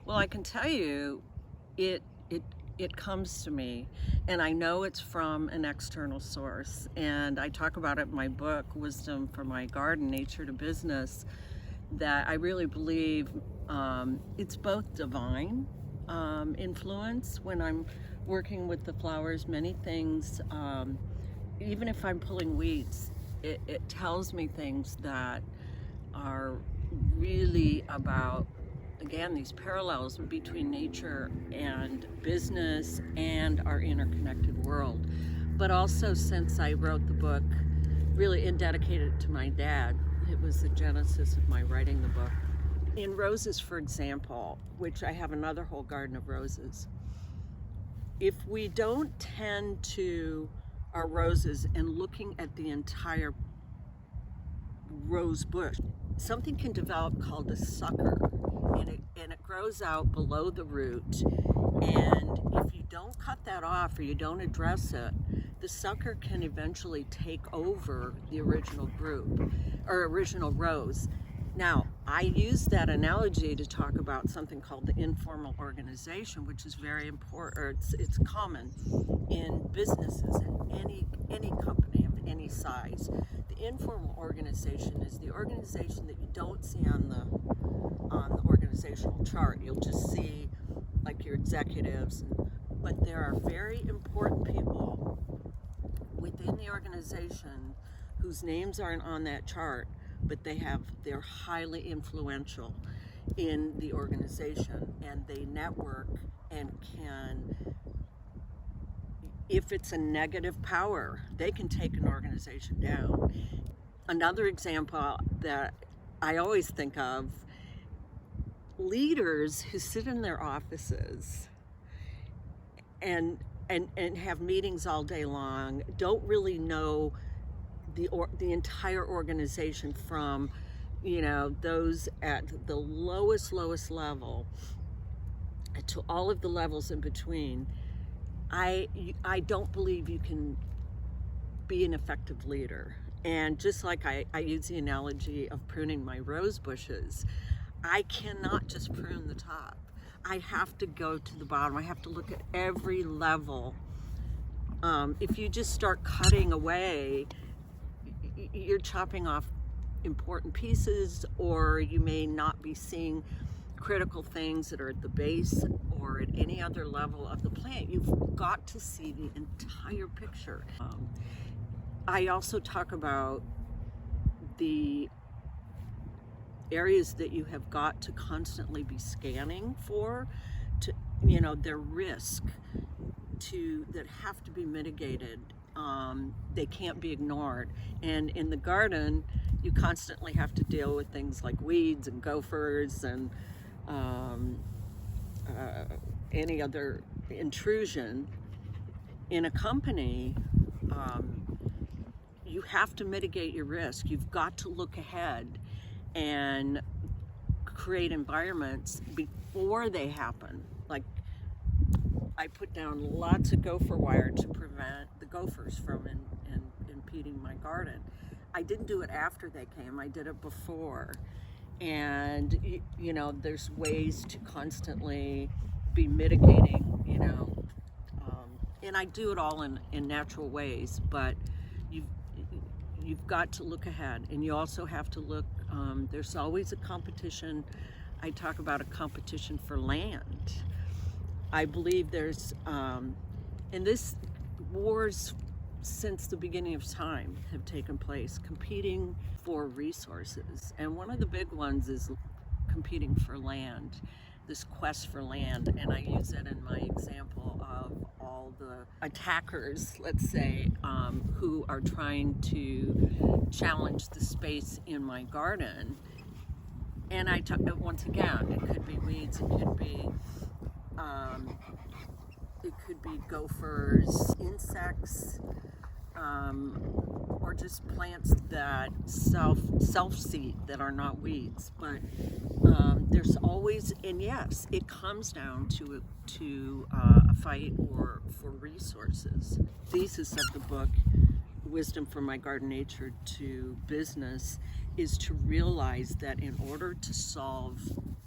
Well, I can tell you, it it it comes to me, and I know it's from an external source. And I talk about it in my book, Wisdom for My Garden, Nature to Business, that I really believe it's both divine influence when I'm working with the flowers. Many things, even if I'm pulling weeds, it tells me things that are really about, again, these parallels between nature and business and our interconnected world. But also, since I wrote the book, really, and dedicated it to my dad, it was the genesis of my writing the book. In roses, for example, which I have another whole garden of roses, if we don't tend to our roses and looking at the entire rose bush, something can develop called a sucker, and it grows out below the root. And if you don't cut that off or you don't address it, the sucker can eventually take over the original group or original rose. Now, I use that analogy to talk about something called the informal organization, which is very important, or it's common in businesses, in any company of any size. The informal organization is the organization that you don't see on the organizational chart. You'll just see like your executives, but there are very important people within the organization whose names aren't on that chart, but they're highly influential in the organization, and they network and can, if it's a negative power, they can take an organization down. Another example that I always think of, leaders who sit in their offices and have meetings all day long, don't really know the entire organization, from those at the lowest level to all of the levels in between. I don't believe you can be an effective leader. And just like I use the analogy of pruning my rose bushes, I cannot just prune the top. I have to go to the bottom. I have to look at every level. If you just start cutting away, you're chopping off important pieces, or you may not be seeing critical things that are at the base or at any other level of the plant. You've got to see the entire picture. I also talk about the areas that you have got to constantly be scanning for, to their risk that have to be mitigated. They can't be ignored. And in the garden, you constantly have to deal with things like weeds and gophers and any other intrusion. In a company, you have to mitigate your risk. You've got to look ahead and create environments before they happen. Like, I put down lots of gopher wire to prevent the gophers from impeding my garden. I didn't do it after they came, I did it before. And there's ways to constantly be mitigating, and I do it all in natural ways, but you've got to look ahead, and you also have to look, there's always a competition. I talk about a competition for land. I believe there's, and this wars since the beginning of time have taken place, competing for resources. And one of the big ones is competing for land, this quest for land. And I use it in my example of all the attackers, let's say, who are trying to challenge the space in my garden. And I talk, once again, it could be weeds, it could be gophers, insects, or just plants that self-seed, that are not weeds. But there's always, and yes, it comes down to a fight for resources. The thesis of the book, Wisdom from My Garden, Nature to Business, is to realize that in order to solve,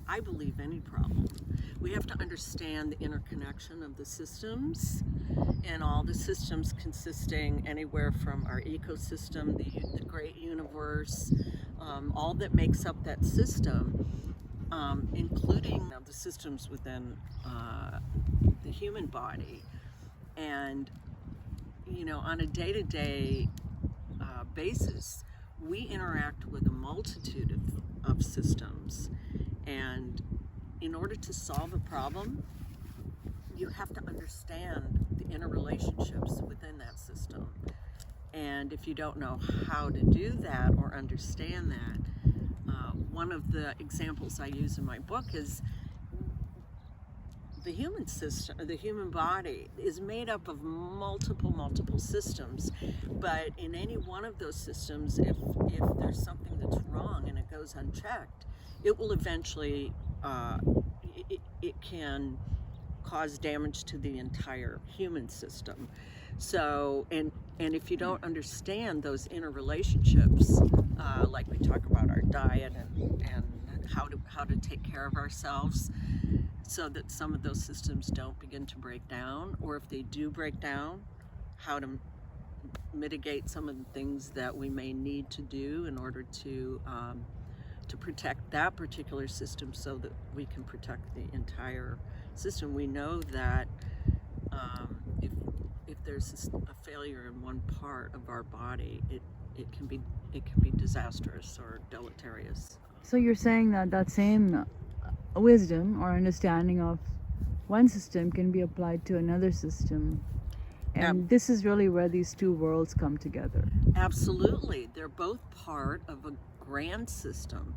I believe, any problem, We have to understand the interconnection of the systems, and all the systems consisting anywhere from our ecosystem, the great universe, all that makes up that system, including the systems within the human body. And, on a day-to-day basis, we interact with a multitude of systems. And in order to solve a problem, you have to understand the interrelationships within that system. And if you don't know how to do that or understand that, one of the examples I use in my book is the human system, the human body is made up of multiple systems, but in any one of those systems, if there's something that's wrong and it goes unchecked, it will eventually, it can cause damage to the entire human system. So, and if you don't understand those interrelationships, like we talk about our diet and how to take care of ourselves, so that some of those systems don't begin to break down, or if they do break down, how to mitigate some of the things that we may need to do in order to protect that particular system, so that we can protect the entire system. We know that if there's a failure in one part of our body, it can be disastrous or deleterious. So you're saying that same wisdom or understanding of one system can be applied to another system, and this is really where these two worlds come together. Absolutely. They're both part of a grand system,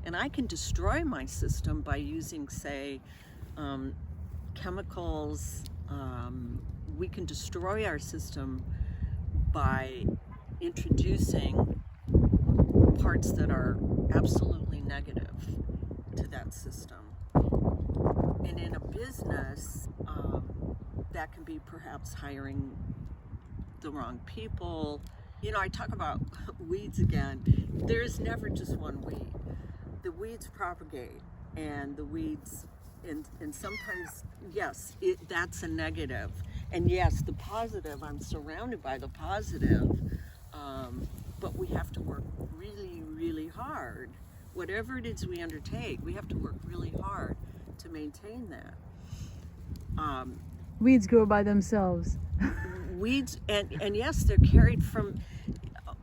and I can destroy my system by using, say, chemicals. We can destroy our system by introducing parts that are absolutely negative to that system. And in a business, that can be perhaps hiring the wrong people. I talk about weeds again. There's never just one weed. The weeds propagate, and the weeds, and sometimes, yes, that's a negative. And yes, the positive, I'm surrounded by the positive, but we have to work really, really hard. Whatever it is we undertake, we have to work really hard to maintain that. Weeds grow by themselves. Weeds, and yes, they're carried from,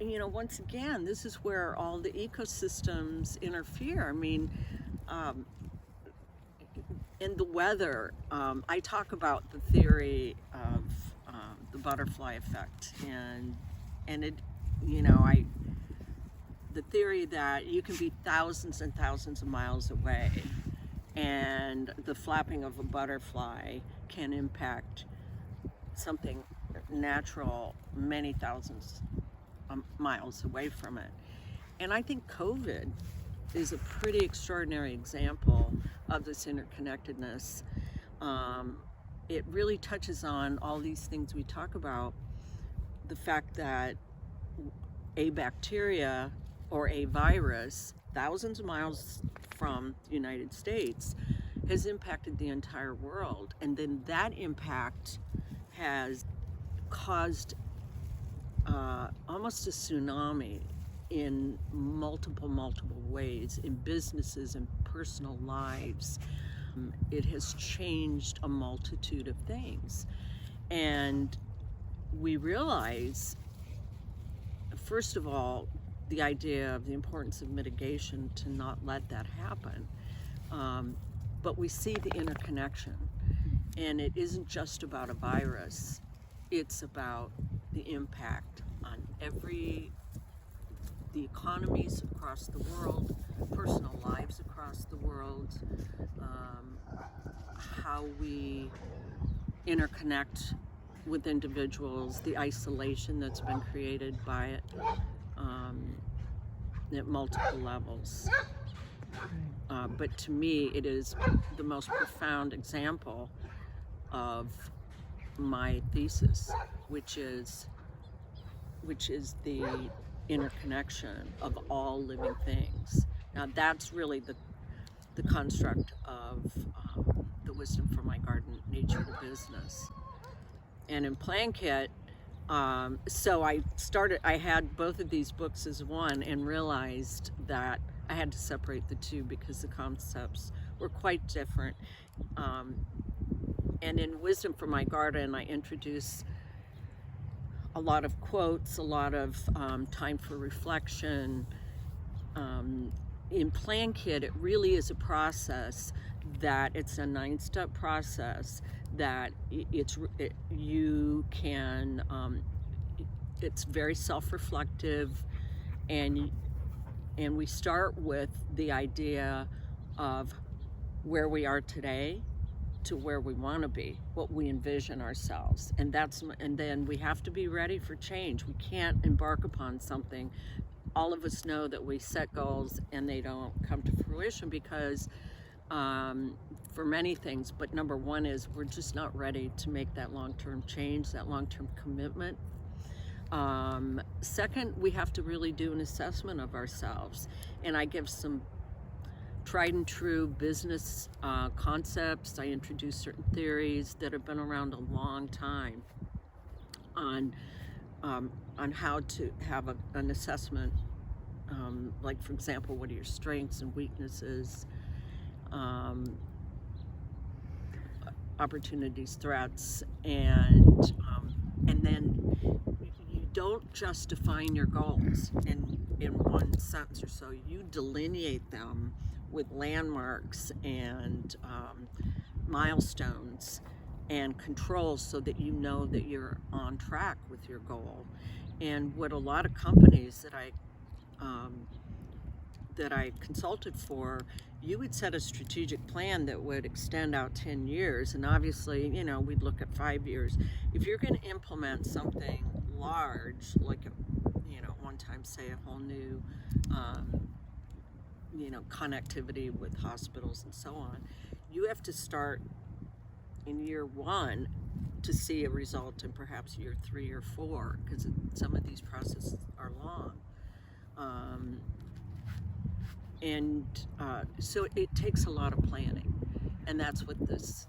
once again, this is where all the ecosystems interfere. I mean, in the weather, I talk about the theory of the butterfly effect, and it, the theory that you can be thousands and thousands of miles away, and the flapping of a butterfly can impact something natural many thousands of miles away from it. And I think COVID is a pretty extraordinary example of this interconnectedness. It really touches on all these things we talk about. The fact that a bacteria or a virus thousands of miles from the United States has impacted the entire world, and then that impact has caused almost a tsunami in multiple ways, in businesses and personal lives. It has changed a multitude of things, and we realize, first of all, the idea of the importance of mitigation to not let that happen. But we see the interconnection, and it isn't just about a virus. It's about the impact on the economies across the world, personal lives across the world, how we interconnect with individuals, the isolation that's been created by it, at multiple levels. But to me, it is the most profound example of my thesis, which is the interconnection of all living things. Now, that's really the the construct of the Wisdom from My Garden, Nature to Business. And in PlanKit, so I had both of these books as one and realized that I had to separate the two because the concepts were quite different. And in Wisdom from My Garden, I introduce a lot of quotes, a lot of time for reflection. In PlanKit, it really is a process that it's a 9-step process that it's very self-reflective, and we start with the idea of where we are today to where we want to be, what we envision ourselves, and then we have to be ready for change. We can't embark upon something. All of us know that we set goals and they don't come to fruition because for many things, but number one is we're just not ready to make that long-term change, that long-term commitment. Second, we have to really do an assessment of ourselves, and I give some tried and true business concepts. I introduce certain theories that have been around a long time on how to have an assessment, like, for example, what are your strengths and weaknesses, opportunities, threats, and then you don't just define your goals in one sentence or so. You delineate them with landmarks and milestones and controls so that you know that you're on track with your goal. And what a lot of companies that I consulted for, you would set a strategic plan that would extend out 10 years, and obviously, we'd look at 5 years. If you're going to implement something large, like one time, say, a whole new connectivity with hospitals and so on, you have to start in year 1 to see a result in perhaps year 3 or 4, because some of these processes are long. So it takes a lot of planning, and that's what this